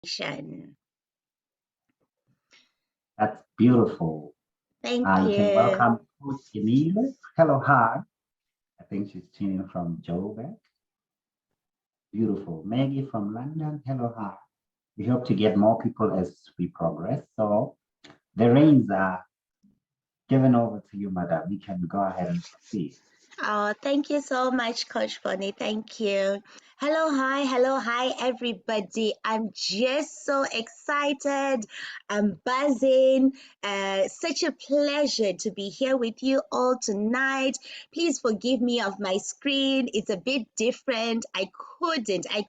Nation. That's beautiful. Thank You can you. welcome Coach Emile. Hello, hi. I think she's tuning from Joburg. Beautiful. Maggie from London. Hello, hi. We hope to get more people as we progress. So the reins are given over to you, madam. You can go ahead and proceed. Oh, thank you so much, Coach Bonnie. Thank you. Hello, hi, everybody. I'm just so excited. I'm buzzing. Such a pleasure to be here with you all tonight. Please forgive me of my screen. It's a bit different. I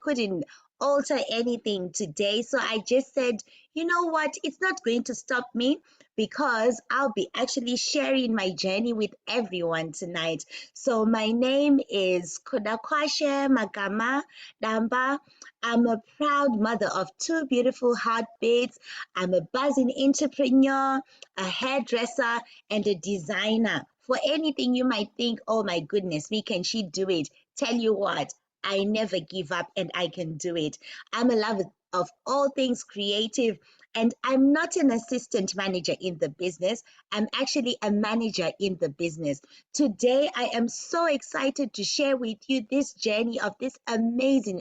couldn't alter anything today. So I just said, you know what? It's not going to stop me because I'll be actually sharing my journey with everyone tonight. So my name is Kuda Magama Damba. I'm a proud mother of two beautiful heartbeats. I'm a buzzing entrepreneur, a hairdresser, and a designer. For anything you might think, oh my goodness, me, can she do it? Tell you what, I never give up and I can do it. I'm a lover of all things creative, and I'm not an assistant manager in the business. I'm actually a manager in the business. Today, I am so excited to share with you this journey of this amazing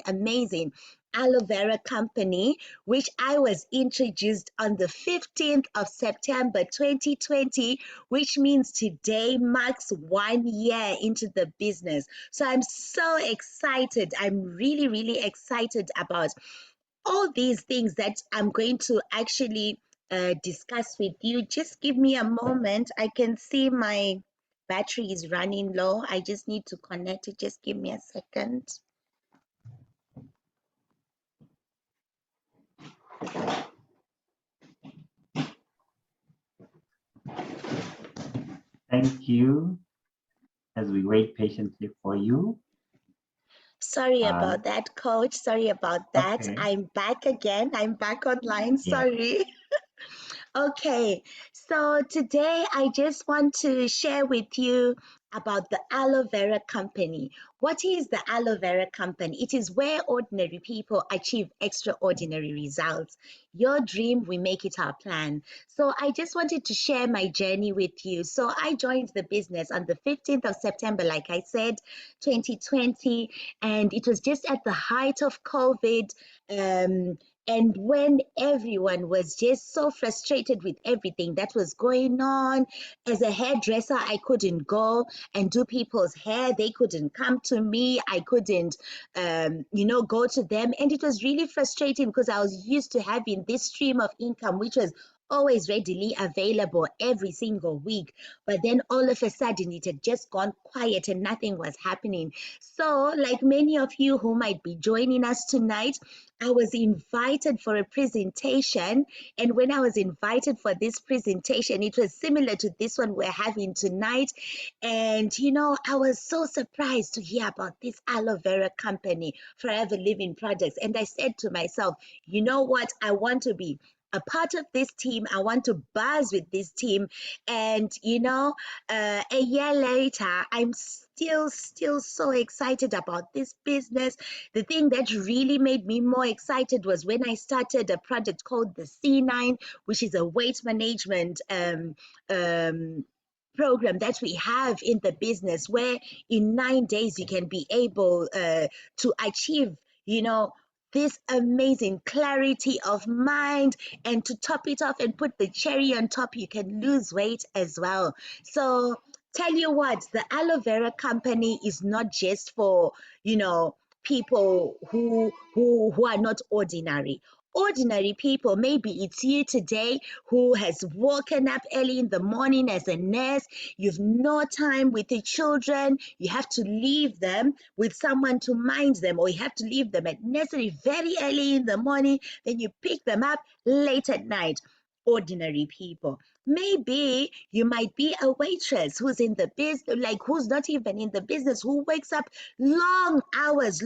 aloe vera company, which I was introduced on the 15th of September 2020, which means today marks 1 year into the business. So I'm so excited. I'm really excited about all these things that I'm going to actually discuss with you. Just give me a moment. I can see my battery is running low. I just need to connect it. Just give me a second. Thank you as we wait patiently for you. Sorry about that, Coach. Sorry about that. Okay. I'm back again. I'm back online. Yeah. Sorry. Okay, so today I just want to share with you about the aloe vera company. What is the aloe vera company? It is where ordinary people achieve extraordinary results. Your dream, we make it our plan. So I just wanted to share my journey with you. So I joined the business on the 15th of September, like I said, 2020, and it was just at the height of COVID. And when everyone was just so frustrated with everything that was going on, as a hairdresser, I couldn't go and do people's hair. They couldn't come to me. I couldn't, go to them. And it was really frustrating because I was used to having this stream of income, which was always readily available every single week. But then all of a sudden, it had just gone quiet and nothing was happening. So, like many of you who might be joining us tonight, I was invited for a presentation. And when I was invited for this presentation, it was similar to this one we're having tonight. And, I was so surprised to hear about this aloe vera company, Forever Living Products. And I said to myself, you know what? I want to be a part of this team. I want to buzz with this team. And, a year later, I'm still so excited about this business. The thing that really made me more excited was when I started a project called the C9, which is a weight management program that we have in the business, where in 9 days you can be able to achieve, this amazing clarity of mind, and to top it off and put the cherry on top, you can lose weight as well. So tell you what, the aloe vera company is not just for, people who are not ordinary. Ordinary people, maybe it's you today who has woken up early in the morning as a nurse. You've no time with the children. You have to leave them with someone to mind them, or you have to leave them at nursery very early in the morning. Then you pick them up late at night. Ordinary people. Maybe you might be a waitress who's in the business, like who's not even in the business, who wakes up long hours.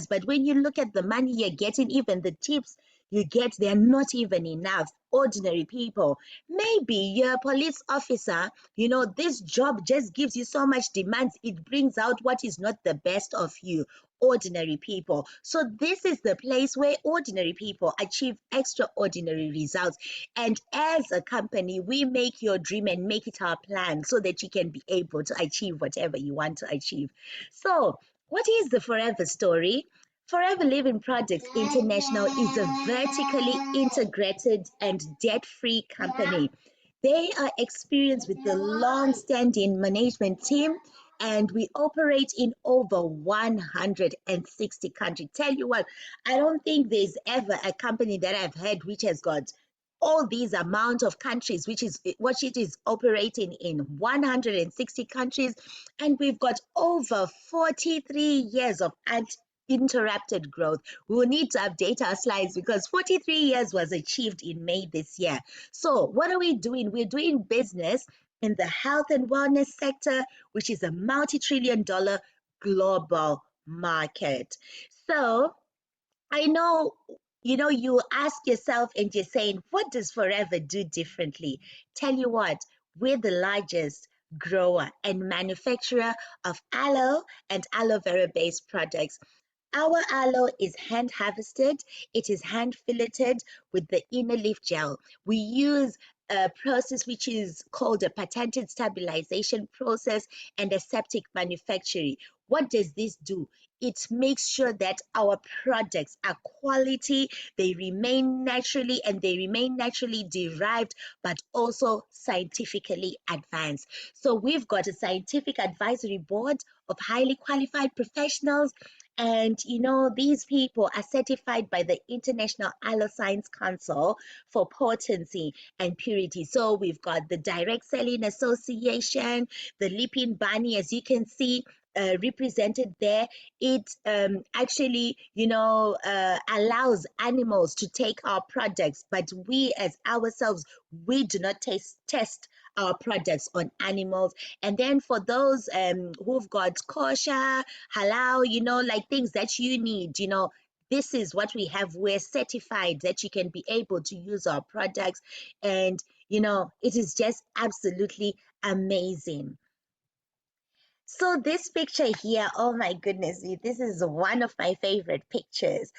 But when you look at the money you're getting, even the tips, You get, they're not even enough. Ordinary people. Maybe you're a police officer, this job just gives you so much demands, it brings out what is not the best of you. Ordinary people. So, this is the place where ordinary people achieve extraordinary results. And as a company, we make your dream and make it our plan so that you can be able to achieve whatever you want to achieve. So, what is the Forever story? Forever Living Products International is a vertically integrated and debt free company. They are experienced with a long standing management team, and we operate in over 160 countries. Tell you what, I don't think there's ever a company that I've heard which has got all these amount of countries, which is what it is operating in 160 countries, and we've got over 43 years of interrupted growth. We will need to update our slides because 43 years was achieved in May this year. So, what are we doing? We're doing business in the health and wellness sector, which is a multi-trillion-dollar global market. So, I know, you ask yourself and you're saying, what does Forever do differently? Tell you what, we're the largest grower and manufacturer of aloe and aloe vera based products. Our aloe is hand harvested, it is hand filleted with the inner leaf gel. We use a process which is called a patented stabilization process and aseptic manufacturing. What does this do? It makes sure that our products are quality, they remain naturally and they remain naturally derived, but also scientifically advanced. So we've got a scientific advisory board of highly qualified professionals, and these people are certified by the International Aloe Science Council for potency and purity. So we've got the Direct Selling Association, the Lipin Bani, as you can see, represented there. It actually, allows animals to take our products, but we as ourselves, we do not test our products on animals. And then for those who've got kosher, halal, like things that you need, this is what we have. We're certified that you can be able to use our products. And, it is just absolutely amazing. So this picture here, oh my goodness, this is one of my favorite pictures.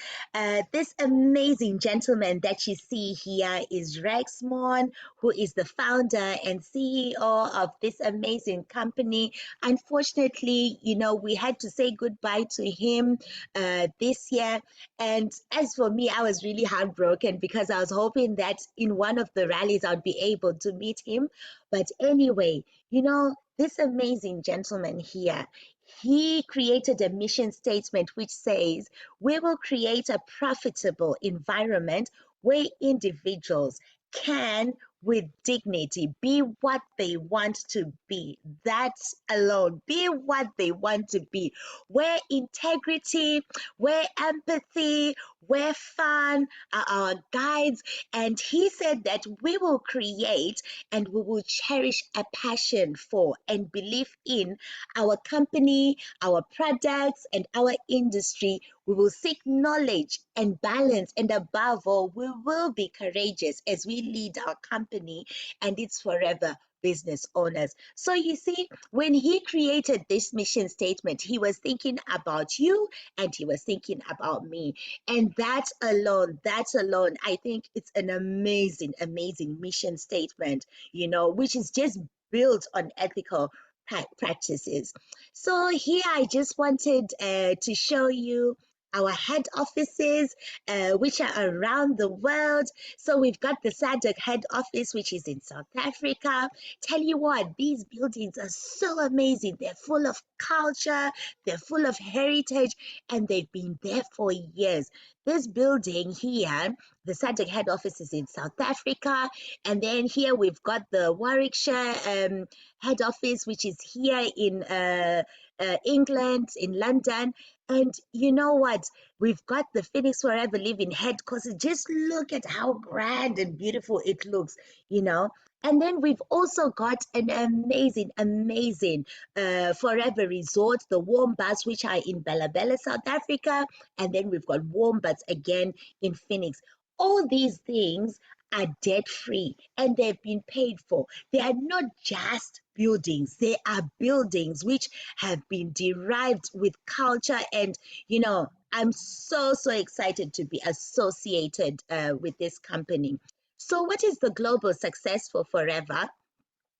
This amazing gentleman that you see here is Rex Mon, who is the founder and CEO of this amazing company. Unfortunately, we had to say goodbye to him this year. And as for me, I was really heartbroken because I was hoping that in one of the rallies I'd be able to meet him. But anyway, this amazing gentleman here, he created a mission statement which says, we will create a profitable environment where individuals can, with dignity, be what they want to be. That alone, be what they want to be. Where integrity, where empathy, where fun are our guides. And he said that we will create and we will cherish a passion for and belief in our company, our products, and our industry. We will seek knowledge and balance, and above all, we will be courageous as we lead our company and its forever business owners. So, you see, when he created this mission statement, he was thinking about you and he was thinking about me. And that alone, I think it's an amazing, amazing mission statement, which is just built on ethical practices. So here I just wanted to show you our head offices, which are around the world. So we've got the SADC head office, which is in South Africa. Tell you what, these buildings are so amazing. They're full of culture, they're full of heritage, and they've been there for years. This building here, the SADC head office is in South Africa. And then here we've got the Warwickshire head office, which is here in England, in London. And you know what? We've got the Phoenix Forever Living headquarters. Just look at how grand and beautiful it looks, you know. And then we've also got an amazing, amazing forever resort, the warm baths, which are in Bella Bella, South Africa. And then we've got warm baths again in Phoenix. All these things are debt free and they've been paid for. They are not just buildings, they are buildings which have been derived with culture. And, I'm so excited to be associated with this company. So, what is the global success for Forever?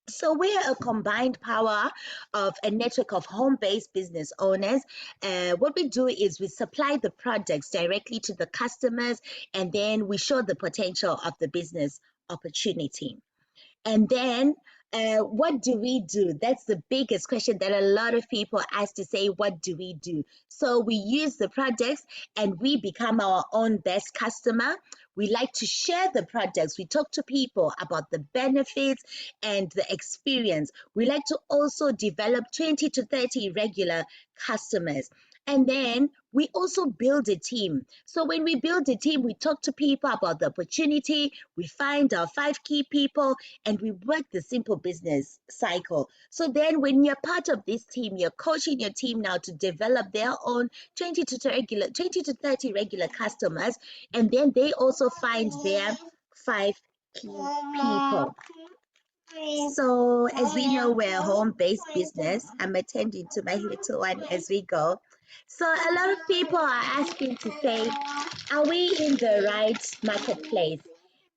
So we're a combined power of a network of home-based business owners. What we do is we supply the products directly to the customers, and then we show the potential of the business opportunity. And then, what do we do? That's the biggest question that a lot of people ask to say, what do we do? So we use the products and we become our own best customer. We like to share the products. We talk to people about the benefits and the experience. We like to also develop 20 to 30 regular customers. And then we also build a team. So when we build a team, we talk to people about the opportunity, we find our 5 key people, and we work the simple business cycle. So then when you're part of this team, you're coaching your team now to develop their own 20 to 30 regular customers, and then they also find their 5 key people. So, as we know, we're a home based business. I'm attending to my little one as we go. So, a lot of people are asking to say, are we in the right marketplace?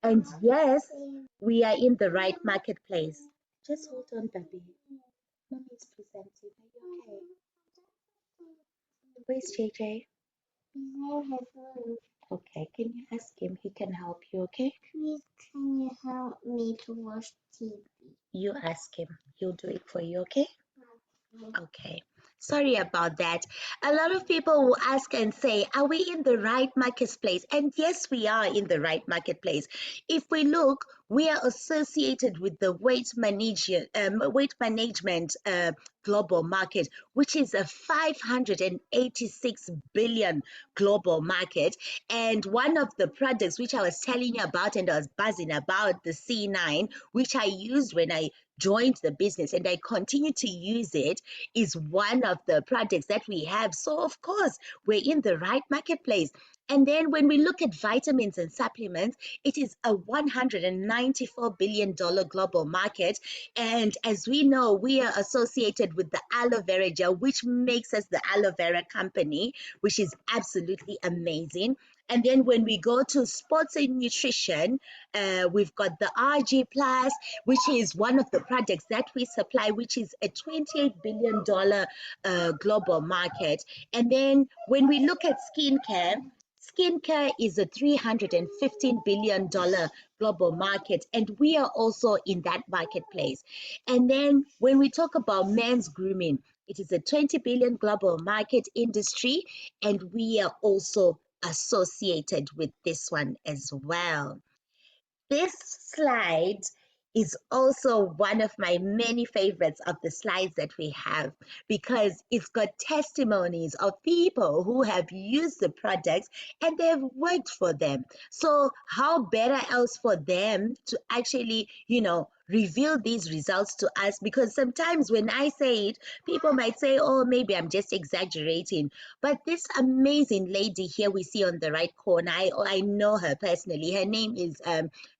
And yes, we are in the right marketplace. Just hold on, baby. Mommy is presenting. Are you okay? Where's JJ? Okay, can you ask him? He can help you, okay? Please, can you help me to watch TV? You ask him. He'll do it for you, okay? Okay. Sorry about that. A lot of people will ask and say, are we in the right marketplace? And yes, we are in the right marketplace. If we look, we are associated with the weight management global market, which is a 586 billion global market. And one of the products which I was telling you about and I was buzzing about, the C9, which I used when I joined the business and I continue to use it, is one of the projects that we have. So, of course, we're in the right marketplace. And then when we look at vitamins and supplements, it is a $194 billion global market. And as we know, we are associated with the aloe vera gel, which makes us the aloe vera company, which is absolutely amazing. And then when we go to sports and nutrition, we've got the RG Plus, which is one of the products that we supply, which is a $28 billion global market. And then when we look at skincare is a $315 billion global market, and we are also in that marketplace. And then when we talk about men's grooming, it is a 20 billion global market industry, and we are also associated with this one as well. This slide is also one of my many favorites of the slides that we have because it's got testimonies of people who have used the products and they've worked for them. So how better else for them to actually, reveal these results to us? Because sometimes when I say it, people might say, oh, maybe I'm just exaggerating. But this amazing lady here we see on the right corner, I know her personally. Her name is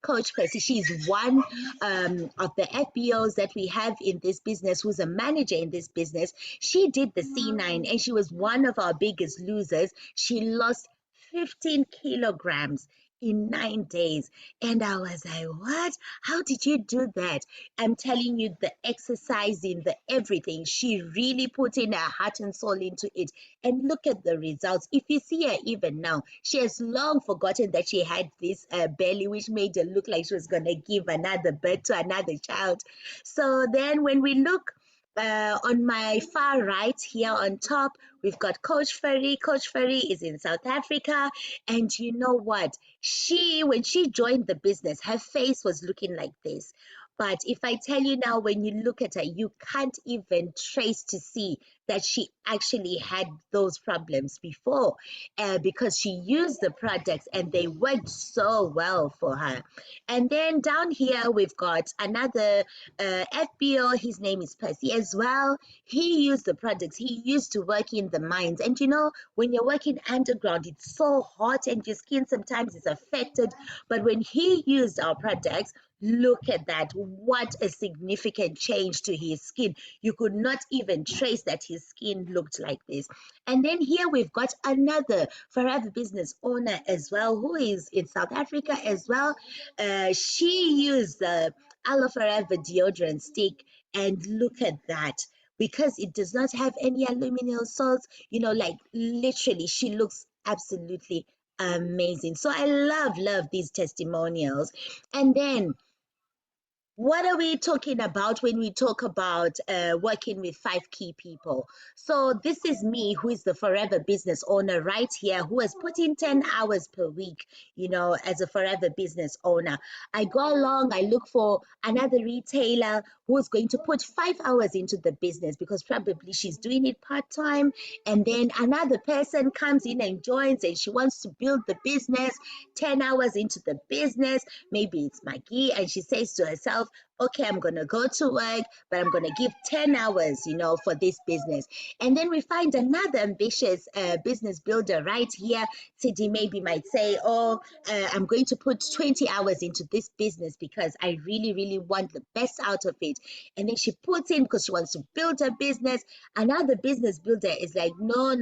Coach Percy. She's one of the FBOs that we have in this business, who's a manager in this business. She did the C9 and she was one of our biggest losers. She lost 15 kilograms in 9 days. And I was like, what? How did you do that? I'm telling you, the exercising, the everything, she really put in her heart and soul into it. And look at the results. If you see her even now, she has long forgotten that she had this belly, which made her look like she was going to give another birth to another child. So then when we look on my far right here on top, we've got Coach Ferry. Coach Ferry is in South Africa. And you know what? When she joined the business, her face was looking like this. But if I tell you now, when you look at her, you can't even trace to see that she actually had those problems before, because she used the products and they worked so well for her. And then down here we've got another FBO. His name is Percy as well. He used the products. He used to work in the mines. And you know, when you're working underground, it's so hot and your skin sometimes is affected. But when he used our products, look at that. What a significant change to his skin. You could not even trace that his skin looked like this. And then here we've got another forever business owner as well, who is in South Africa as well. She used the Aloe Forever deodorant stick, and look at that. Because it does not have any aluminum salts, you know, like literally, she looks absolutely amazing. So I love these testimonials. And then what are we talking about when we talk about working with 5 key people? So this is me, who is the forever business owner right here, who has put in 10 hours per week, you know, as a forever business owner. I go along, I look for another retailer who is going to put 5 hours into the business because probably she's doing it part-time. And then another person comes in and joins and she wants to build the business, 10 hours into the business. Maybe it's Maggie, and she says to herself, okay, I'm going to go to work, but I'm going to give 10 hours, you know, for this business. And then we find another ambitious business builder right here. Sidi maybe might say, oh, I'm going to put 20 hours into this business because I really want the best out of it. And then she puts in because she wants to build her business. Another business builder is like, no,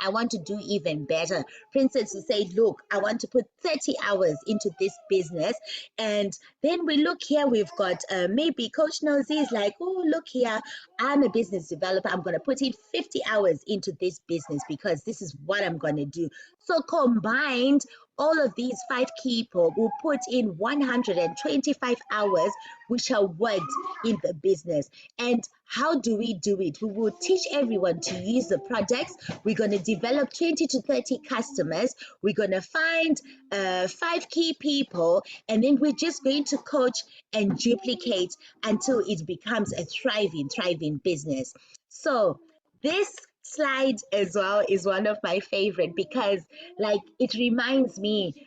I want to do even better. Princess will say, look, I want to put 30 hours into this business. And then we look here, we've got maybe Coach Nosy is like, oh, look here, I'm a business developer. I'm going to put in 50 hours into this business because this is what I'm going to do. So combined, all of these 5 people will put in 125 hours, which are worked in the business. And how do we do it? We will teach everyone to use the products. We're going to develop 20 to 30 customers. We're going to find 5 key people, and then we're just going to coach and duplicate until it becomes a thriving business. So this slide as well is one of my favorite because like it reminds me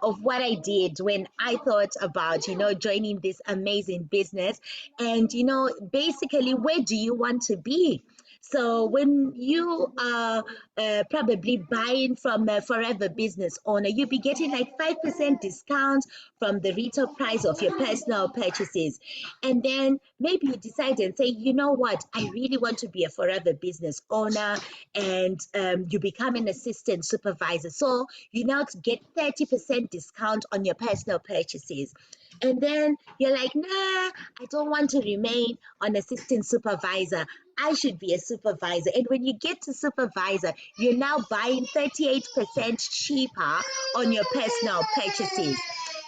of what I did when I thought about, you know, joining this amazing business. And, you know, basically, where do you want to be? So when you are probably buying from a forever business owner, you'll be getting like 5% discount from the retail price of your personal purchases. And then maybe you decide and say, you know what, I really want to be a forever business owner, and you become an assistant supervisor. So you now get 30% discount on your personal purchases. And then you're like, nah, I don't want to remain on assistant supervisor. I should be a supervisor. And when you get to supervisor, you're now buying 38% cheaper on your personal purchases.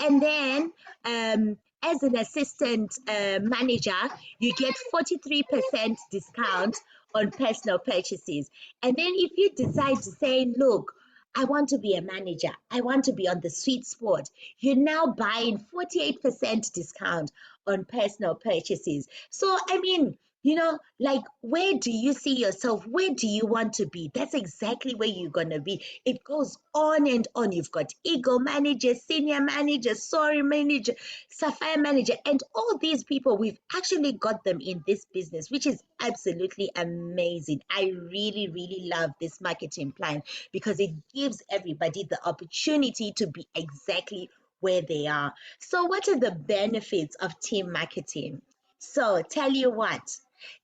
And then as an assistant manager, you get 43% discount on personal purchases. And then if you decide to say, look, I want to be a manager, I want to be on the sweet spot, you're now buying 48% discount on personal purchases. So, I mean, you know, like, where do you see yourself? Where do you want to be? That's exactly where you're going to be. It goes on and on. You've got Eagle manager, senior manager, sorry manager, Sapphire manager, and all these people, we've actually got them in this business, which is absolutely amazing. I really love this marketing plan because it gives everybody the opportunity to be exactly where they are. So, what are the benefits of team marketing? So, tell you what,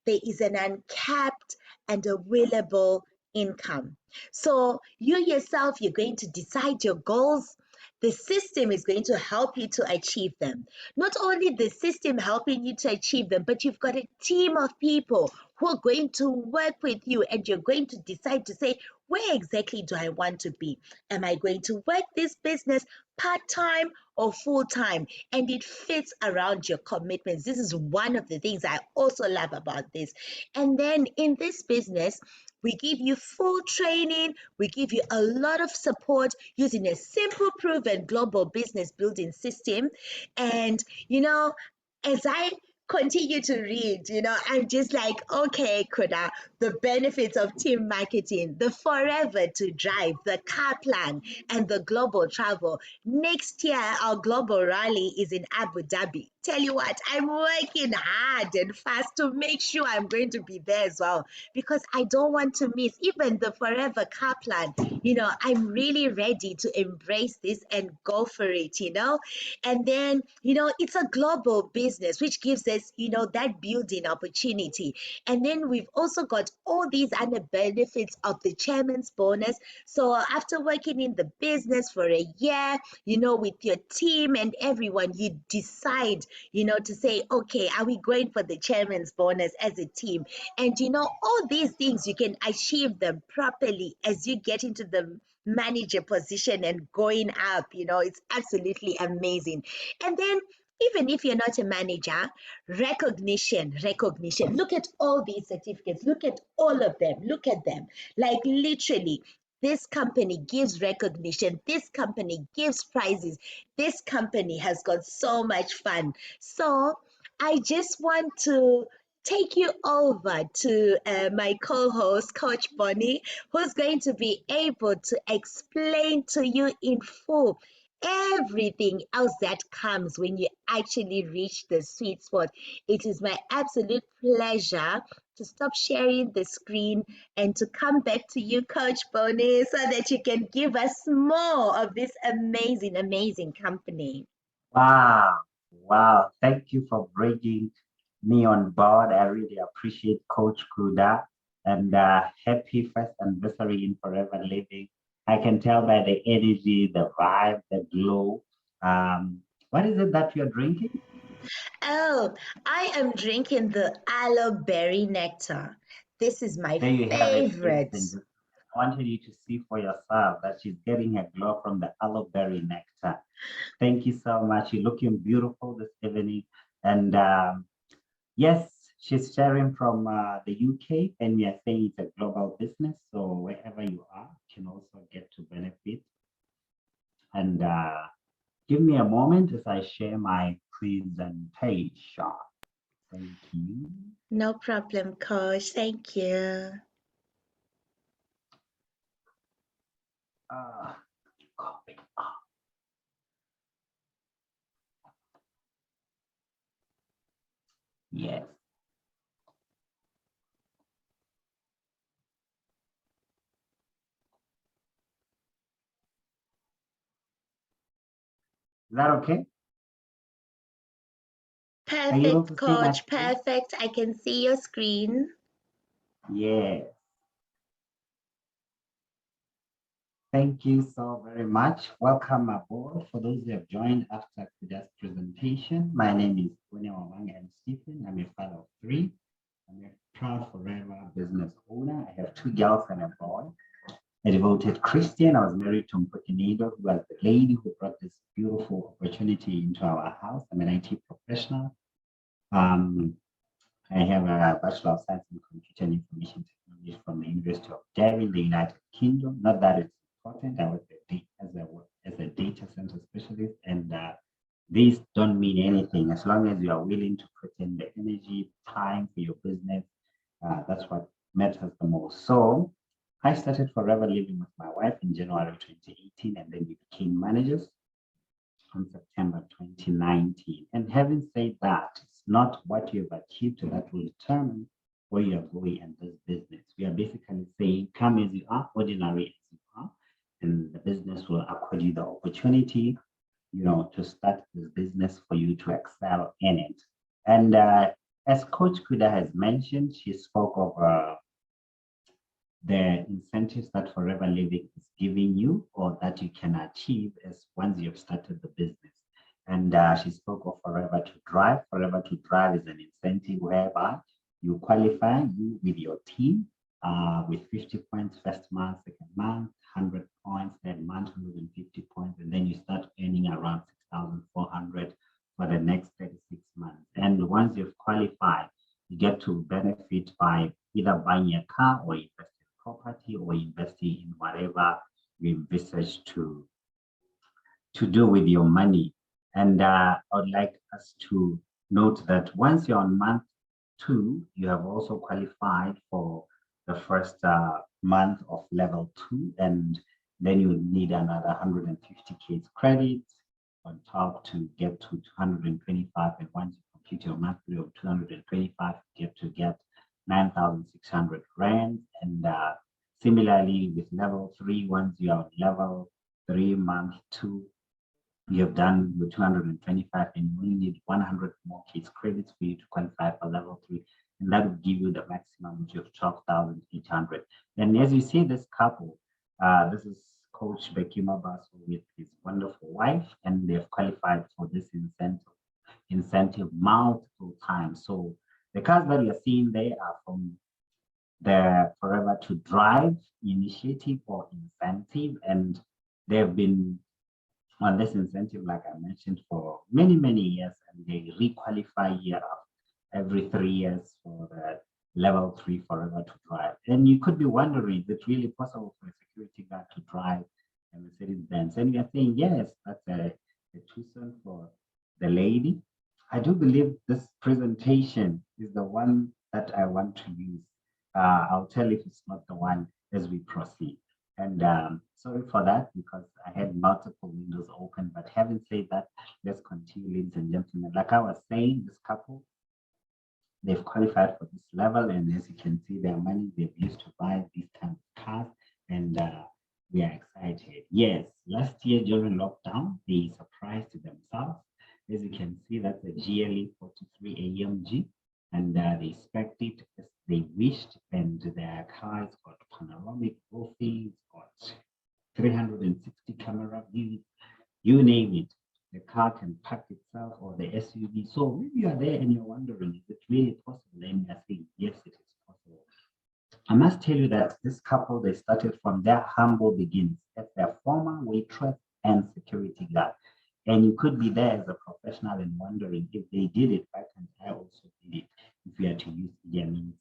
there is an uncapped and available income. So, you yourself, you're going to decide your goals. The system is going to help you to achieve them. Not only the system helping you to achieve them, but you've got a team of people who are going to work with you, and you're going to decide to say, where exactly do I want to be? Am I going to work this business part-time or full-time? And it fits around your commitments. This is one of the things I also love about this. And then in this business, we give you full training. We give you a lot of support using a simple, proven global business building system. And, you know, as I continue to read. I'm just like, okay, Kuda, the benefits of team marketing, the forever to drive, the car plan, and the global travel. Next year, our global rally is in Abu Dhabi. Tell you what, I'm working hard and fast to make sure I'm going to be there as well because I don't want to miss even the forever car plan. I'm really ready to embrace this and go for it. And then, it's a global business, which gives us, that building opportunity. And then we've also got all these other benefits of the chairman's bonus. So after working in the business for a year, with your team and everyone, you decide, to say, okay, are we going for the chairman's bonus as a team? And all these things, you can achieve them properly as you get into the manager position and going up. It's absolutely amazing. And then even if you're not a manager, recognition. Look at all these certificates. Look at all of them. Look at them. Like literally, this company gives recognition. This company gives prizes. This company has got so much fun. So I just want to take you over to my co-host, Coach Bonnie, who's going to be able to explain to you in full everything else that comes when you actually reach the sweet spot. It is my absolute pleasure to stop sharing the screen and to come back to you, Coach Bonnie, so that you can give us more of this amazing, amazing company. Wow, wow. Thank you for bringing me on board. I really appreciate Coach Kuda and happy first anniversary in Forever Living. I can tell by the energy, the vibe, the glow. What is it that you're drinking? Oh, I am drinking the aloe berry nectar. This is my There you have it, ladies favorite. and gentlemen. I wanted you to see for yourself that she's getting a glow from the aloe berry nectar. Thank you so much. You're looking beautiful this evening. And yes, she's sharing from the UK, and we are saying it's a global business. So wherever you are, you can also get to benefit. And give me a moment as I share my presentation. Thank you. No problem, coach. Thank you. Uh, copy. Yes. Is that okay? Are you able Perfect, to see my coach. screen? Perfect. I can see your screen. Yes. Thank you so very much. Welcome aboard. For those who have joined after today's presentation, my name is Wang and Stephen. I'm a father of three. I'm a proud forever business owner. I have two girls and a boy. A devoted Christian. I was married to Mpokinido, who was the lady who brought this beautiful opportunity into our house. I'm an IT professional. Um, I have a Bachelor of Science in Computer and Information Technology from the University of Derry in the United Kingdom. Not that it's important. I work as a data center specialist, and these don't mean anything as long as you are willing to put in the energy, time for your business. That's what matters the most. So I started Forever Living with my wife in January 2018, and then we became managers on September 2019. And having said that, it's not what you've achieved that will determine where you're going in this business. We are basically saying, come as you are, ordinary as you are, and the business will accord you the opportunity, to start this business for you to excel in it. And as Coach Kuda has mentioned, she spoke of the incentives that Forever Living is giving you or that you can achieve as once you've started the business. And she spoke of Forever to Drive. Forever to Drive is an incentive whereby you qualify you with your team with 50 points first month, second month, 100 points, third month, 150 points, and then you start earning around 6,400 for the next 36 months. And once you've qualified, you get to benefit by either buying a car or investing property or investing in whatever you envisage to do with your money. And I would like us to note that once you're on month 2, you have also qualified for the first month of level 2, and then you need another 150 Ks credits on top to get to 225. And once you complete your month 3 of 225, you get 9,600 rand. And similarly with level 3, once you are on level 3 month 2, you have done with 225, and you only need 100 more kids credits for you to qualify for level 3, and that will give you the maximum of 12,800. And as you see this couple, this is Coach Bekima Basso with his wonderful wife, and they've qualified for this incentive multiple times. So the cars that you're seeing there are from the Forever to Drive initiative or incentive, and they've been on this incentive, like I mentioned, for many, many years, and they requalify every 3 years for the level 3 Forever to Drive. And you could be wondering, is it really possible for a security guard to drive a Mercedes Benz? And we are saying, yes, that's a Tucson for the lady. I do believe this presentation is the one that I want to use. I'll tell if it's not the one as we proceed. And sorry for that, because I had multiple windows open, but having said that, let's continue, ladies and gentlemen. Like I was saying, this couple, they've qualified for this level, and as you can see, their money they've used to buy these kind of cars, and we are excited. Yes, last year during lockdown, they surprised themselves. As you can see, that's a GLE 43 AMG, and they spec'd it as they wished, and their cars got panoramic roofing, got 360 camera views, you name it. The car can park itself, or the SUV. So if you are there and you're wondering, is it really possible? And I think, yes, it is possible. I must tell you that this couple, they started from their humble beginnings as their former waitress and security guard. And you could be there as a professional and wondering, if they did it, why can't I also did it? If you are to use Yemen's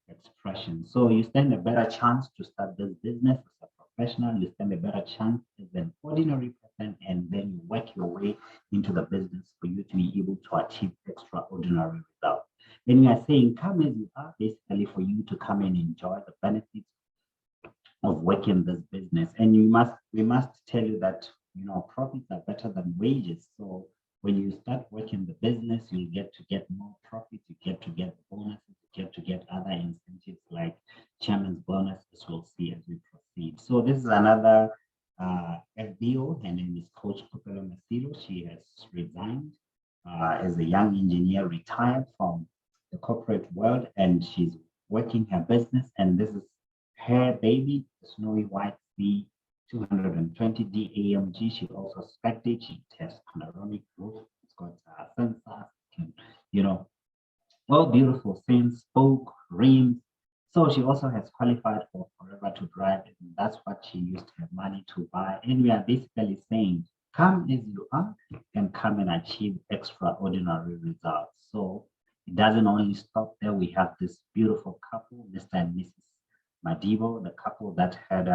expression. So you stand a better chance to start this business as a professional. You stand a better chance as an ordinary person, and then you work your way into the business for you to be able to achieve extraordinary results. And we are saying, come as you are, basically for you to come and enjoy the benefits of working this business. And we must tell you that, you know, profits are better than wages. So when you start working the business, you get more profits, you get to get bonuses, you get to get other incentives like chairman's bonus, as we'll see as we proceed. So this is another FBO. Her name is Coach Pupelo Masilo. She has resigned as a young engineer, retired from the corporate world, and she's working her business. And this is her baby, Snowy White C 220D AMG. She also spec'd it. She has panoramic roof. It's got sensors, you know, all beautiful things, spoke, rims. So she also has qualified for Forever to Drive, and that's what she used her money to buy. And we are basically saying, come as you are and come and achieve extraordinary results. So it doesn't only stop there. We have this beautiful couple, Mr. and Mrs. Madibo, the couple that had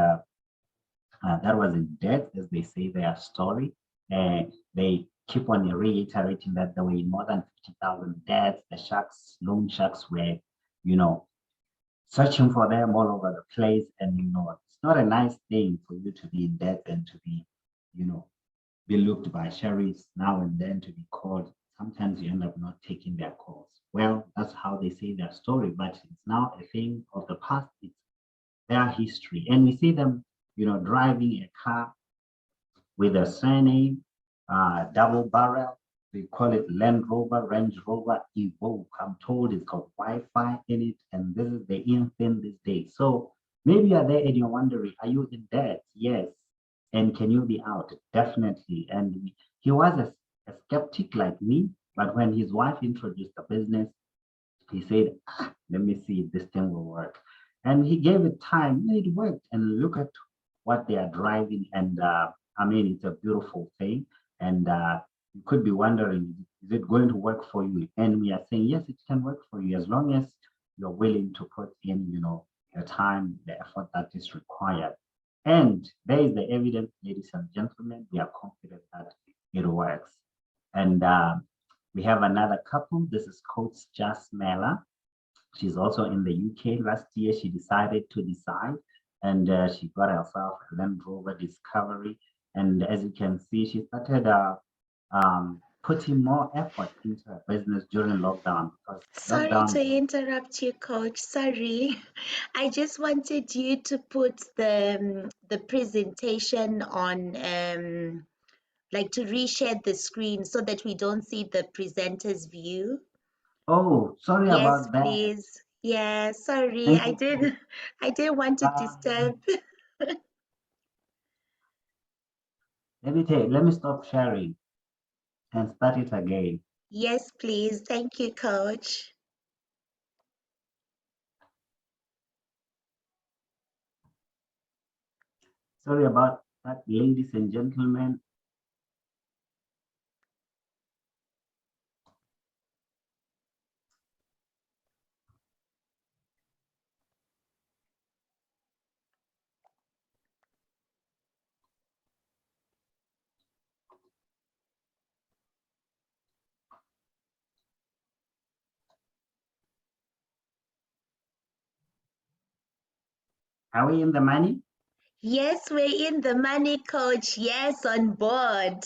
that was in debt, as they say their story. And they keep on reiterating that there were more than 50,000 debts. The sharks, loan sharks were, you know, searching for them all over the place. And, you know, it's not a nice thing for you to be in debt and to be, you know, be looked by sheriffs now and then, to be called. Sometimes you end up not taking their calls. Well, that's how they say their story, but it's now a thing of the past. It's their history. And we see them, you know, driving a car with a surname, double barrel. We call it Land Rover, Range Rover Evoque. I'm told it's got Wi-Fi in it, and this is the in thing these days. So maybe you're there and you're wondering, are you in debt? Yes. And can you be out? Definitely. And he was a skeptic like me, but when his wife introduced the business, he said, let me see if this thing will work. And he gave it time, and it worked. And look at what they are driving. And I mean, it's a beautiful thing. And you could be wondering, is it going to work for you? And we are saying, yes, it can work for you as long as you're willing to put in, you know, the time, the effort that is required. And there is the evidence, ladies and gentlemen. We are confident that it works. And We have another couple. This is Coach Jasmela. She's also in the UK. Last year, she decided to decide, and she got herself a Land Rover Discovery. And as you can see, she started putting more effort into her business during lockdown because Sorry lockdown. to interrupt you, Coach. Sorry. I just wanted you to put the presentation on like to reshare the screen so that we don't see the presenter's view. Oh, sorry Yes, about that. please. Yeah, sorry. Thank I you, Coach. didn't I didn't want to disturb. Let me stop sharing and start it again. Yes, please. Thank you, Coach. Sorry about that, ladies and gentlemen. Are we in the money? Yes, we're in the money, Coach. Yes, on board.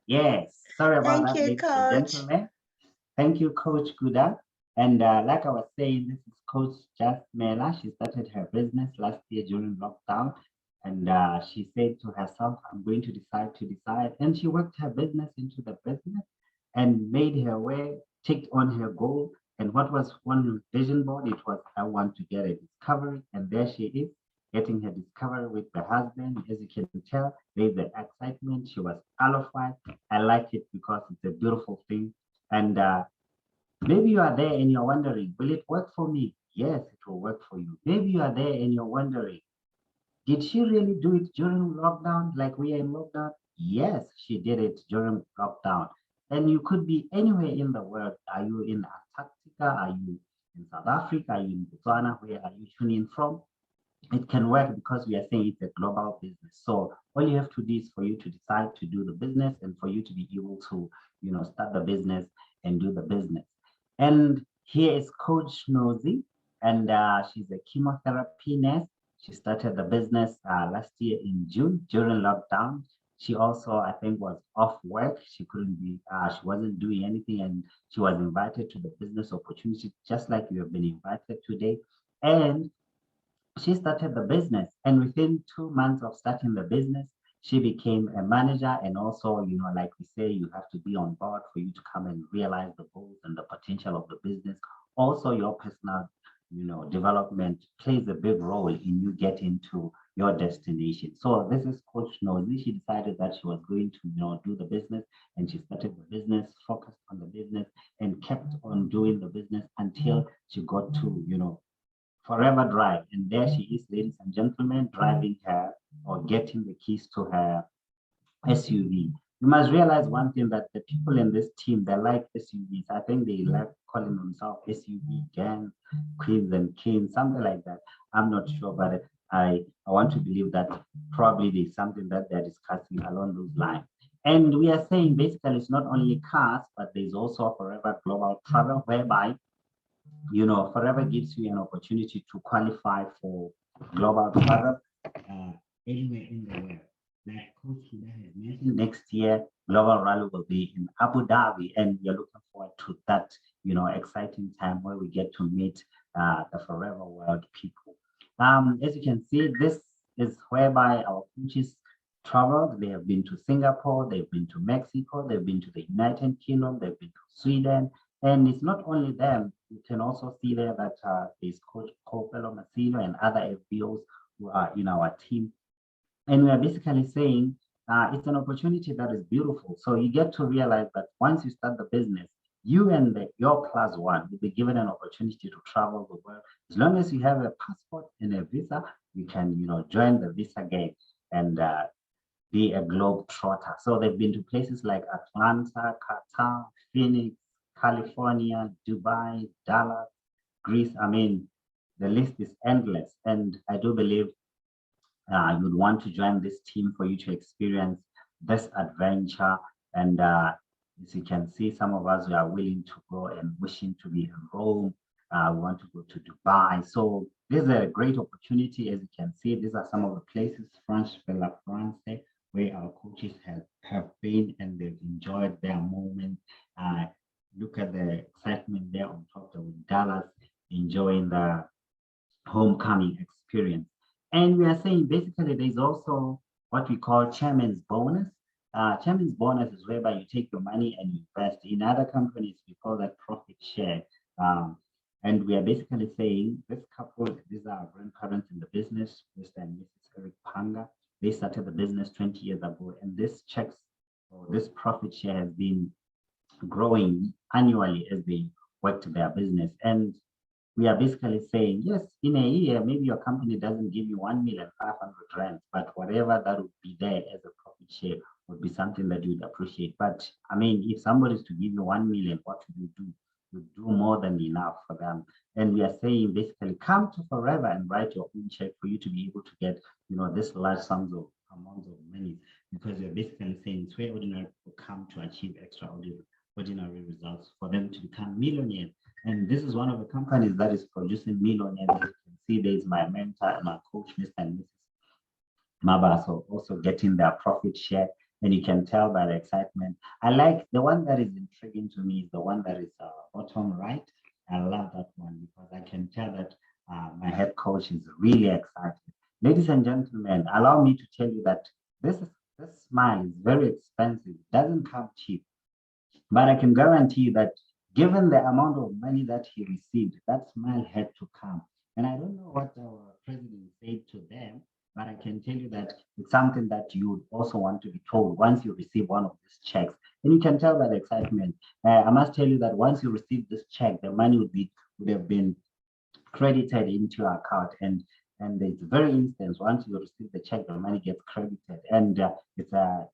Yes. Sorry about Thank that, you, ladies and Coach. gentlemen. Thank you, Coach Kuda. And like I was saying, this is Coach Jasmela. She started her business last year during lockdown. And she said to herself, I'm going to decide. And she worked her business into the business and made her way, ticked on her goal. And what was one vision board? It was, I want to get a discovery. And there she is, getting her discovery with the husband. As you can tell, there's the excitement. She was qualified. I like it because it's a beautiful thing. And maybe you are there and you're wondering, will it work for me? Yes, it will work for you. Maybe you are there and you're wondering, did she really do it during lockdown, like we are in lockdown? Yes, she did it during lockdown. And you could be anywhere in the world. Are you in Antarctica? Are you in South Africa? Are you in Botswana? Where are you tuning from? It can work because we are saying it's a global business. So all you have to do is for you to decide to do the business and for you to be able to, start the business and do the business. And here is Coach Nosy, and she's a chemotherapy nurse. She started the business last year in June during lockdown. She also, I think, was off work. She couldn't be, she wasn't doing anything, and she was invited to the business opportunity, just like you have been invited today. And she started the business, and within 2 months of starting the business, she became a manager. And also, like we say, you have to be on board for you to come and realize the goals and the potential of the business. Also, your personal, development plays a big role in you getting to your destination. So this is Coach Nosy. She decided that she was going to, do the business, and she started the business, focused on the business, and kept on doing the business until she got to, Forever Drive. And there she is, ladies and gentlemen, driving her or getting the keys to her SUV. You must realize one thing, that the people in this team, they like SUVs. I think they like calling themselves SUV gangs, queens and kings, something like that. I'm not sure, but I want to believe that probably there's something that they're discussing along those lines. And we are saying basically it's not only cars, but there's also Forever Global Travel, whereby Forever gives you an opportunity to qualify for global travel anywhere in the world. Like Coach Kuda has mentioned, next year, Global Rally will be in Abu Dhabi, and we are looking forward to that, exciting time where we get to meet the Forever World people. As you can see, this is whereby our coaches traveled. They have been to Singapore, they've been to Mexico, they've been to the United Kingdom, they've been to Sweden, and it's not only them. You can also see there that there's Coach Copelo Massino and other FBOs who are in our team. And we are basically saying it's an opportunity that is beautiful. So you get to realize that once you start the business, you and your plus one will be given an opportunity to travel the world. As long as you have a passport and a visa, you can, join the visa game and be a globe trotter. So they've been to places like Atlanta, Qatar, Phoenix, California, Dubai, Dallas, Greece. I mean, the list is endless. And I do believe you'd want to join this team for you to experience this adventure. And As you can see, some of us are willing to go and wishing to be in Rome. We want to go to Dubai. So this is a great opportunity. As you can see, these are some of the places, France, Bella France, where our coaches have been and they've enjoyed their moment. Uh, Look at the excitement there on top of Dallas, enjoying the homecoming experience. And we are saying basically there's also what we call chairman's bonus. Chairman's bonus is whereby you take your money and invest. In other companies, we call that profit share. Um, and we are basically saying this couple, these are our grandparents in the business, Mr. and Mrs. Eric Panga. They started the business 20 years ago, and this checks or this profit share has been growing annually as they work to their business. And we are basically saying, yes, in a year, maybe your company doesn't give you 1,500,000 rand, but whatever that would be there as a profit share would be something that you'd appreciate. But I mean, if somebody's to give you 1 million, what would you do? You do more than enough for them. And we are saying basically come to Forever and write your own check for you to be able to get, this large sums of amounts of money, because you're basically saying it's where ordinary people come to achieve extraordinary results for them to become millionaires. And this is one of the companies that is producing millionaires. As you can see, there's my mentor and my coach, Mr. and Mrs. Mabaso, also getting their profit share. And you can tell by the excitement. I like the one that is intriguing to me is the one that is bottom right. I love that one because I can tell that my head coach is really excited. Ladies and gentlemen, allow me to tell you that this smile is very expensive. It doesn't come cheap. But I can guarantee you that given the amount of money that he received, that smile had to come. And I don't know what our president said to them, but I can tell you that it's something that you would also want to be told once you receive one of these checks. And you can tell by the excitement. I must tell you that once you receive this check, the money would have been credited into your account. And it's very instant. Once you receive the check, the money gets credited. And it's a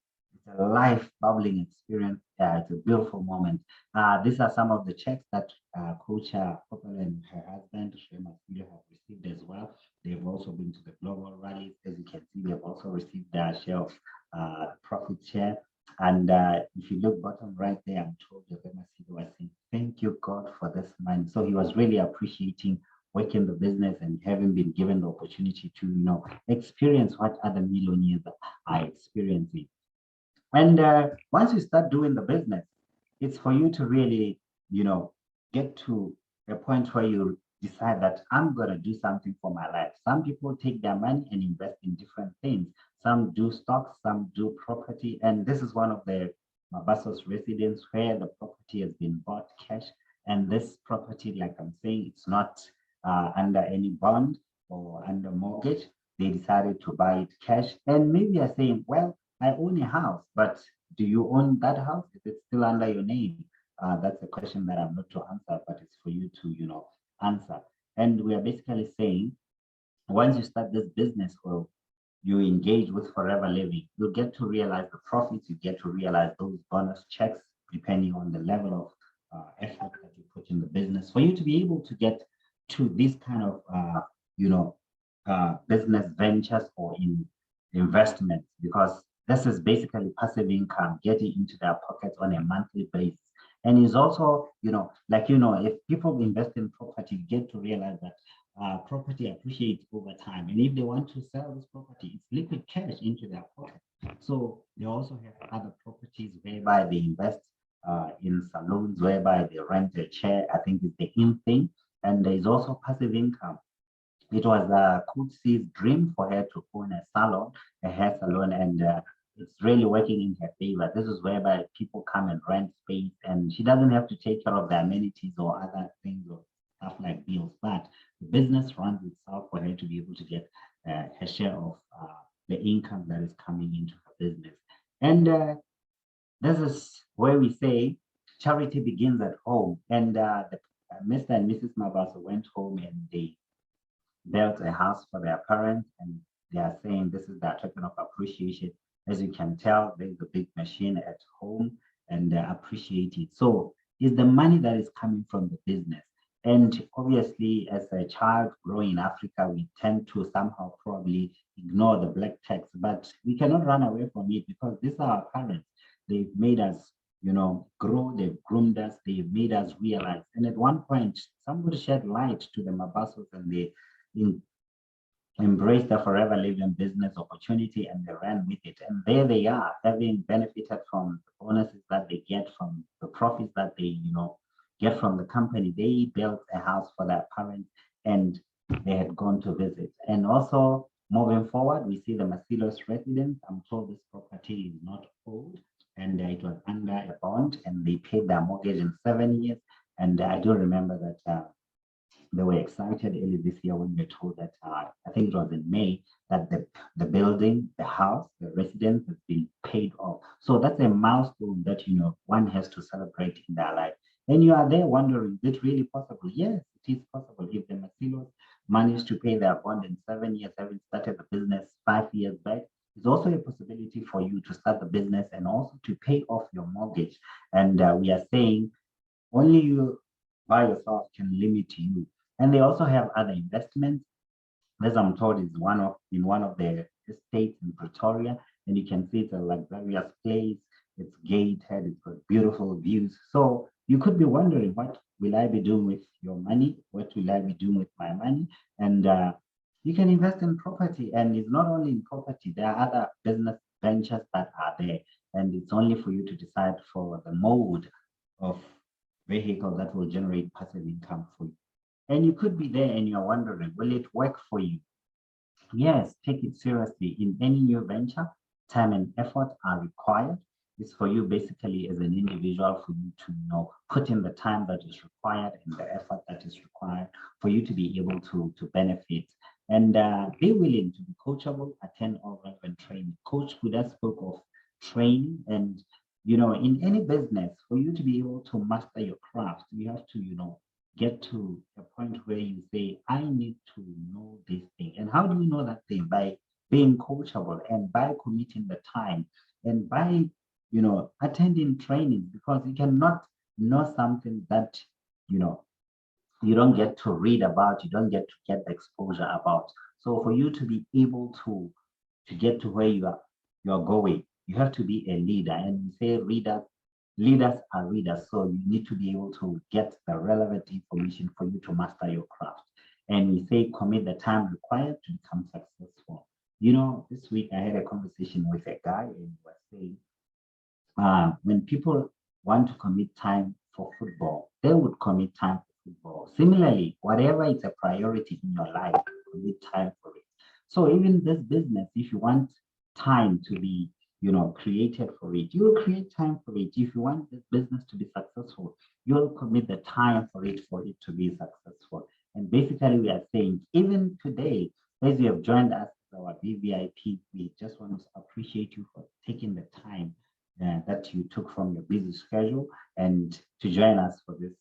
life bubbling experience. It's a beautiful moment. These are some of the checks that Coach Popolo and her husband, Shema Studio, have received as well. They've also been to the global rallies. As you can see, they've also received their share of profit share. And if you look bottom right there, I'm told the CEO was saying, thank you, God, for this money. So he was really appreciating working the business and having been given the opportunity to, experience what other millionaires are experiencing. And once you start doing the business, it's for you to really, get to a point where you decide that I'm going to do something for my life. Some people take their money and invest in different things. Some do stocks, some do property. And this is one of the Mabaso's residents where the property has been bought cash. And this property, like I'm saying, it's not under any bond or under mortgage. They decided to buy it cash. And maybe you're saying, well, I own a house, but do you own that house? Is it still under your name? That's a question that I'm not to answer, but it's for you to, answer. And we are basically saying, once you start this business or you engage with Forever Living, you get to realize the profits, you get to realize those bonus checks, depending on the level of effort that you put in the business, for you to be able to get to this kind of, business ventures or in investments, because this is basically passive income getting into their pockets on a monthly basis. And is also, if people invest in property, you get to realize that property appreciates over time. And if they want to sell this property, it's liquid cash into their pocket. So they also have other properties whereby they invest in salons, whereby they rent a chair. I think it's the in thing. And there is also passive income. It was Kutsi's dream for her to own a salon, a hair salon, and it's really working in her favor. This is whereby people come and rent space, and she doesn't have to take care of the amenities or other things or stuff like bills. But the business runs itself for her to be able to get her share of the income that is coming into her business. And this is where we say charity begins at home. And Mr. and Mrs. Mabaso went home and they built a house for their parents, and they are saying this is their token of appreciation. As you can tell, there's a big machine at home and they appreciate it. So it's the money that is coming from the business. And obviously, as a child growing in Africa, we tend to somehow probably ignore the black tax, but we cannot run away from it because these are our parents. They've made us grow. They've groomed us. They've made us realize. And at one point, somebody shed light to the Mabassos, and they in, embraced the forever living business opportunity, and they ran with it. And there they are, having benefited from the bonuses that they get, from the profits that they, get from the company. They built a house for their parents, and they had gone to visit. And also moving forward, we see the Masilos residence. I'm told this property is not old, and it was under a bond, and they paid their mortgage in 7 years. And I do remember that they were excited early this year when we were told that I think it was in May that the building, the house, the residence has been paid off. So that's a milestone that one has to celebrate in their life. And you are there wondering, is it really possible? Yes, it is possible. If the Masilos managed to pay their bond in 7 years, having started the business 5 years back, it's also a possibility for you to start the business and also to pay off your mortgage. And we are saying only you by yourself can limit you. And they also have other investments. As I'm told, is one of the estates in Pretoria, and you can see it's a luxurious place. It's gated. It's got beautiful views. So you could be wondering, what will I be doing with your money? What will I be doing with my money? And you can invest in property, and it's not only in property. There are other business ventures that are there, and it's only for you to decide for the mode of vehicle that will generate passive income for you. And you could be there and you're wondering, will it work for you? Yes, take it seriously. In any new venture, time and effort are required. It's for you basically as an individual for you to put in the time that is required and the effort that is required for you to be able to benefit. And be willing to be coachable, attend all relevant training. Coach Kuda spoke of training, and in any business, for you to be able to master your craft, you have to, get to a point where you say, I need to know this thing. And how do you know that thing? By being coachable and by committing the time and by, attending training, because you cannot know something that, you don't get to read about, you don't get to get the exposure about. So for you to be able to get to where you're going, you have to be a leader. And we say leaders are readers. So you need to be able to get the relevant information for you to master your craft. And we say commit the time required to become successful. This week I had a conversation with a guy, and he was saying, when people want to commit time for football, they would commit time for football. Similarly, whatever is a priority in your life, commit time for it. So even this business, if you want time to be, created for it, you'll create time for it. If you want this business to be successful, you'll commit the time for it to be successful. And basically, we are saying, even today, as you have joined us, our VVIP, we just want to appreciate you for taking the time that you took from your busy schedule and to join us for this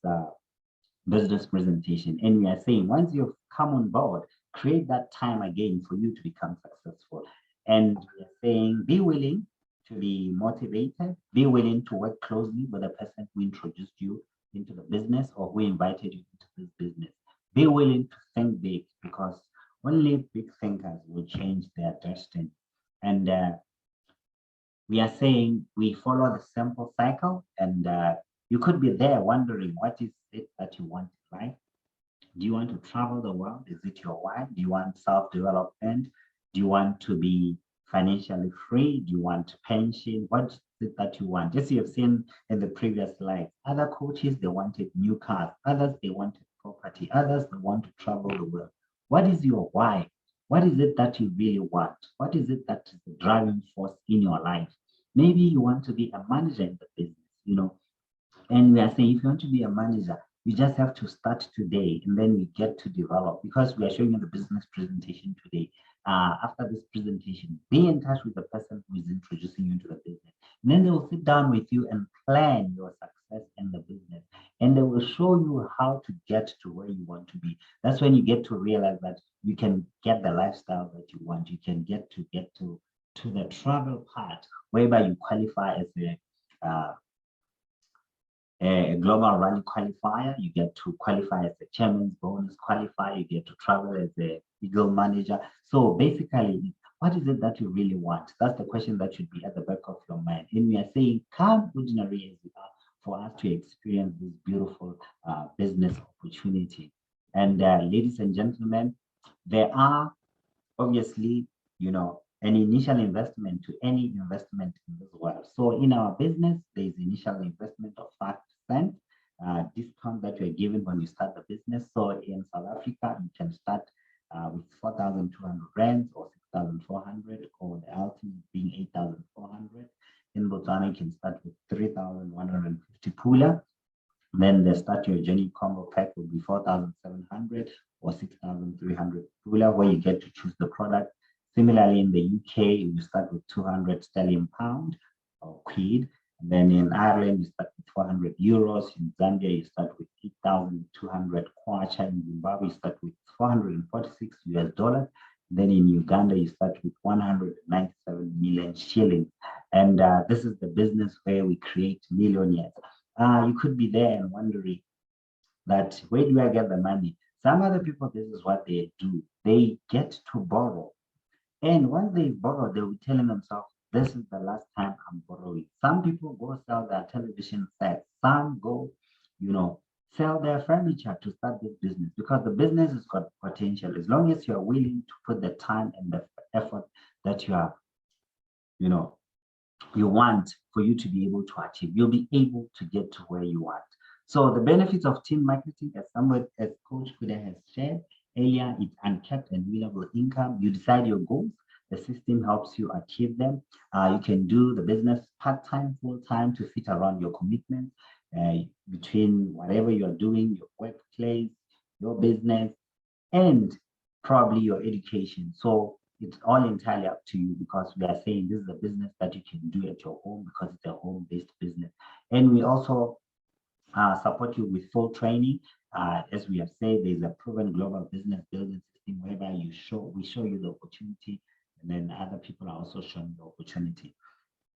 business presentation. And we are saying, once you've come on board, create that time again for you to become successful. And we are saying, be willing to be motivated, be willing to work closely with the person who introduced you into the business or who invited you into this business. Be willing to think big, because only big thinkers will change their destiny. And we are saying we follow the simple cycle, and you could be there wondering, what is it that you want in life? Do you want to travel the world? Is it your why? Do you want self-development? Do you want to be financially free? Do you want pension? What is it that you want? As you have seen in the previous slide, other coaches, they wanted new cars. Others, they wanted property. Others, they want to travel the world. What is your why? What is it that you really want? What is it that is the driving force in your life? Maybe you want to be a manager in the business, and we are saying, if you want to be a manager, you just have to start today, and then you get to develop, because we are showing you the business presentation today. After this presentation, be in touch with the person who is introducing you to the business. And then they will sit down with you and plan your success in the business. And they will show you how to get to where you want to be. That's when you get to realize that you can get the lifestyle that you want. You can get to the travel part, whereby you qualify as a global rally qualifier, you get to qualify as a chairman's bonus qualifier, you get to travel as a eagle manager. So basically, what is it that you really want? That's the question that should be at the back of your mind. And we are saying, come ordinary as we are for us to experience this beautiful business opportunity. And ladies and gentlemen, there are obviously, an initial investment to any investment in this world. So in our business, there is initial investment of 5% discount that you're given when you start the business. So in South Africa, you can start with 4,200 rands or 6,400, or the ultimate being 8,400. In Botswana, you can start with 3,150 pula. Then the start your journey combo pack will be 4,700 or 6,300 pula, where you get to choose the product. Similarly, in the UK, you start with 200 sterling pound or quid. And then in Ireland, you start with 400 euros. In Zambia, you start with 8,200 kwacha. In Zimbabwe, you start with 446 US dollars. Then in Uganda, you start with 197 million shillings. And this is the business where we create millionaires. You could be there and wondering that where do I get the money? Some other people, this is what they do. They get to borrow. And once they borrow, they will be telling themselves, this is the last time I'm borrowing. Some people go sell their television sets. Some go, sell their furniture to start this business, because the business has got potential. As long as you are willing to put the time and the effort that you are, you want for you to be able to achieve, you'll be able to get to where you want. So the benefits of team marketing, as Coach Kuda has shared earlier, it's uncapped and renewable income. You decide your goals. The system helps you achieve them. You can do the business part-time, full-time to fit around your commitment between whatever you're doing, your workplace, your business, and probably your education. So it's all entirely up to you, because we are saying this is a business that you can do at your home, because it's a home-based business. And we also support you with full training. As we have said, there's a proven global business building system whereby we show you the opportunity, and then other people are also showing the opportunity.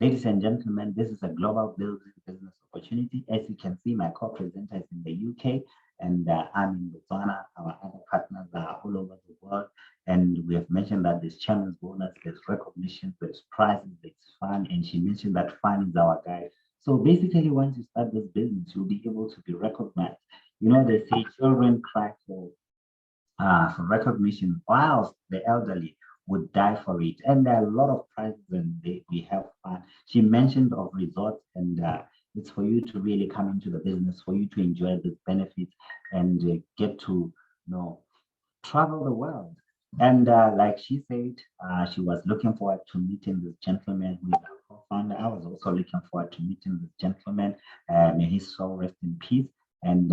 Ladies and gentlemen, this is a global building business opportunity. As you can see, my co-presenter is in the UK, and I'm in Botswana. Our other partners are all over the world. And we have mentioned that there's chairman's bonus, there's recognition, there's prizes, there's fun. And she mentioned that fun is our guide. So basically, once you start this business, you'll be able to be recognized. They say children cry for recognition, whilst the elderly would die for it. And there are a lot of prizes, and we have fun. She mentioned of resorts, and it's for you to really come into the business, for you to enjoy the benefits and get to travel the world. And like she said, she was looking forward to meeting this gentleman who is our co-founder. I was also looking forward to meeting this gentleman. May his soul rest in peace. And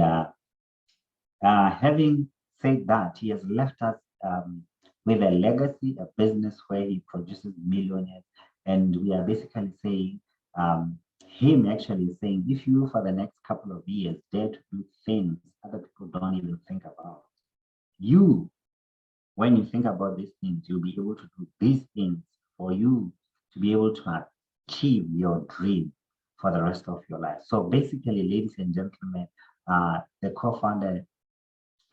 having said that, he has left us with a legacy, a business where he produces millionaires. And we are basically saying, him actually saying, if you for the next couple of years dare to do things other people don't even think about, when you think about these things, you'll be able to do these things for you to be able to achieve your dream for the rest of your life. So basically, ladies and gentlemen, the co-founder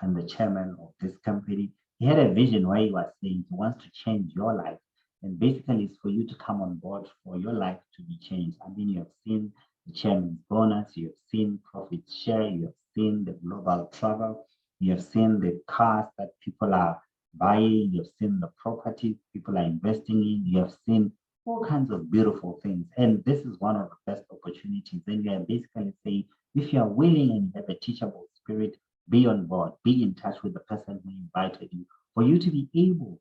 and the chairman of this company, he had a vision where he was saying he wants to change your life. And basically, it's for you to come on board for your life to be changed. I mean, you have seen the chairman's bonus, you have seen profit share, you have seen the global travel, you have seen the cars that people are buying, you have seen the properties people are investing in, you have seen all kinds of beautiful things. And this is one of the best opportunities. And we are basically saying, if you are willing and you have a teachable spirit, be on board, be in touch with the person who invited you, for you to be able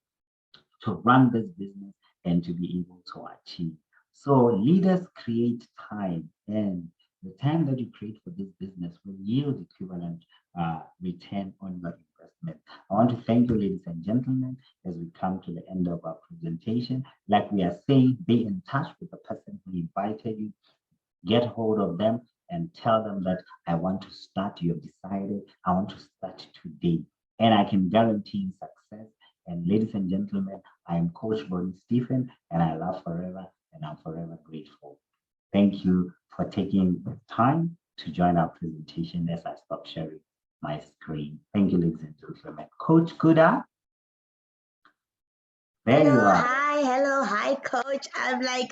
to run this business and to be able to achieve. So leaders create time, and the time that you create for this business will yield equivalent return on your investment. I want to thank you, ladies and gentlemen, as we come to the end of our presentation. Like we are saying, be in touch with the person who invited you, get hold of them and tell them that I want to start. You have decided, I want to start today. And I can guarantee you success. And ladies and gentlemen, I am Coach Bonnie Stephen, and I love forever, and I'm forever grateful. Thank you for taking the time to join our presentation as I stop sharing my screen. Thank you, ladies and gentlemen. Coach Kuda. There you are. Hello, hi, coach. I'm like,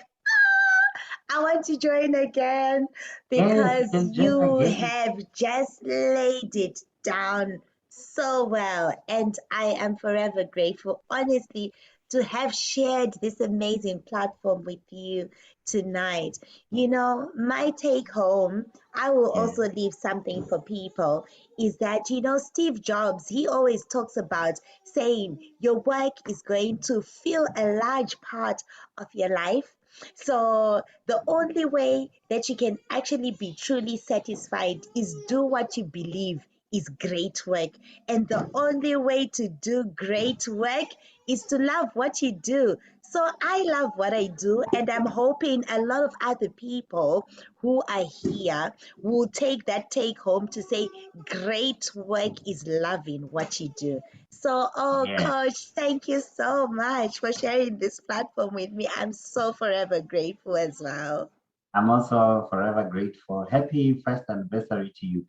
I want to join again Yes, you because can join you again. have just laid it down so well. And I am forever grateful, honestly, to have shared this amazing platform with you tonight. You know, my take home, I will Yeah, also leave something for people, is that, you know, Steve Jobs, he always talks about saying your work is going to fill a large part of your life. So the only way that you can actually be truly satisfied is do what you believe is great work. And the only way to do great work is to love what you do. So I love what I do, and I'm hoping a lot of other people who are here will take that take home to say great work is loving what you do. So, oh, yeah. coach, thank you so much for sharing this platform with me. I'm so forever grateful as well. I'm also forever grateful. Happy first anniversary to you.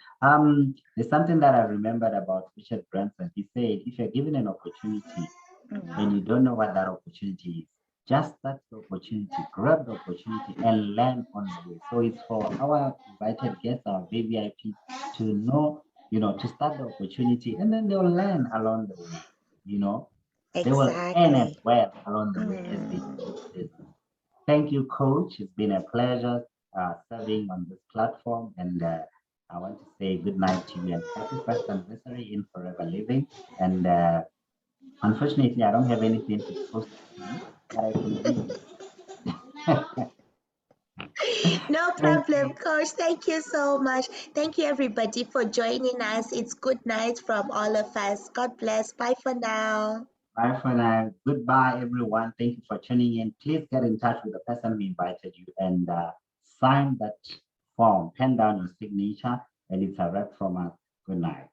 There's something that I remembered about Richard Branson. He said, if you're given an opportunity and you Mm. don't know what that opportunity is, just start the opportunity, grab the opportunity, and learn on the way. So it's for our invited guests, our VVIPs, to know, to start the opportunity, and then they'll learn along the way. You know, they will earn as Exactly. well along the way as they do Mm. this business. Thank you, Coach. It's been a pleasure serving on this platform. And I want to say good night to you and happy first anniversary in Forever Living. And unfortunately, I don't have anything to post to you, but I can give you. No Thank problem, you. coach. Thank you so much. Thank you, everybody, for joining us. It's good night from all of us. God bless. Bye for now. Bye for now. Goodbye, everyone. Thank you for tuning in. Please get in touch with the person who invited you and sign that form, pen down your signature, and it's a wrap from us. Good night.